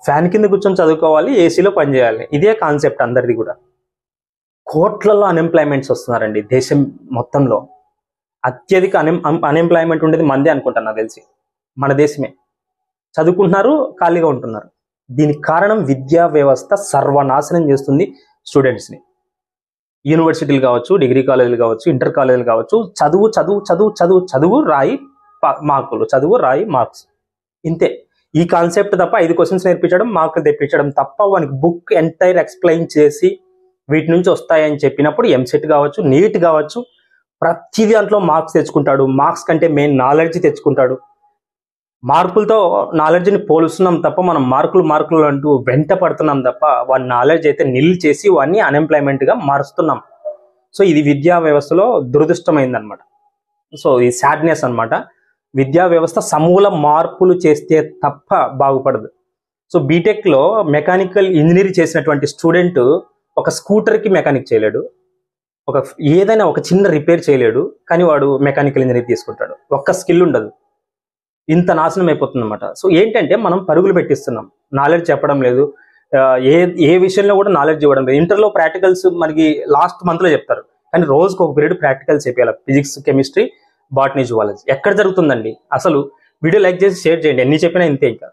Fan కింద కూర్చొని చదువుకోవాలి, ఏసీలో పనిచేయాలి. ఇదే కాన్సెప్ట్ అందరిది కూడా. కోట్లలో అన్ఎంప్లాయ్మెంట్స్ వస్తున్నారండి దేశం మొత్తంలో. అత్యధిక అన్ఎంప్లాయ్మెంట్ ఉండేది మందే అనుకుంటాను నాకు తెలిసి, మన దేశమే. చదువుకుంటున్నారు, ఖాళీగా ఉంటున్నారు. దీనికి కారణం విద్యా వ్యవస్థ సర్వనాశనం చేస్తుంది స్టూడెంట్స్ని. యూనివర్సిటీలు కావచ్చు, డిగ్రీ కాలేజీలు కావచ్చు, ఇంటర్ కాలేజీలు కావచ్చు, చదువు చదువు చదువు చదువు చదువు రాయి మార్కులు, చదువు రాయి మార్క్స్, ఇంతే. ఈ కాన్సెప్ట్ తప్ప 5 క్వశ్చన్స్ నేర్పించడం, మార్కులు తెప్పించడం తప్ప వానికి బుక్ ఎంటైర్ ఎక్స్ప్లెయిన్ చేసి వీటి నుంచి వస్తాయని చెప్పినప్పుడు ఎంసెట్ కావచ్చు, నీట్ కావచ్చు, ప్రతి దాంట్లో మార్క్స్ తెచ్చుకుంటాడు. మార్క్స్ కంటే మెయిన్ నాలెడ్జ్ తెచ్చుకుంటాడు. మార్కులతో నాలెడ్జ్ని పోలుస్తున్నాం తప్ప మనం మార్కులు అంటూ వెంట పడుతున్నాం తప్ప వాడి నాలెడ్జ్ అయితే నిల్ చేసి వాడిని అన్ఎంప్లాయ్మెంట్గా మారుస్తున్నాం. సో ఇది విద్యా వ్యవస్థలో దురదృష్టమైందనమాట. సో ఈ సాడ్నెస్ అనమాట. విద్యా వ్యవస్థ సమూల మార్పులు చేస్తే తప్ప బాగుపడదు. సో బీటెక్లో మెకానికల్ ఇంజనీర్ చేసినటువంటి స్టూడెంట్ ఒక స్కూటర్కి మెకానిక్ చేయలేడు, ఏదైనా ఒక చిన్న రిపేర్ చేయలేడు, కానీ వాడు మెకానికల్ ఇంజనీర్ తీసుకుంటాడు. ఒక్క స్కిల్ ఉండదు. ఇంత నాశనం అయిపోతుంది అనమాట. సో ఏంటంటే మనం పరుగులు పెట్టిస్తున్నాం, నాలెడ్జ్ చెప్పడం లేదు, ఏ విషయంలో కూడా నాలెడ్జ్ ఇవ్వడం లేదు. ఇంటర్లో ప్రాక్టికల్స్ మనకి లాస్ట్ మంత్లో చెప్తారు, కానీ రోజుకు ఒక పీరియడ్ ప్రాక్టికల్స్ చెప్పాలి. Physics, chemistry, botany, zoology. ఎక్కడ జరుగుతుందండి అసలు? వీడియో లైక్ చేసి షేర్ చేయండి. ఎన్ని చెప్పినా ఇంతే ఇంకా.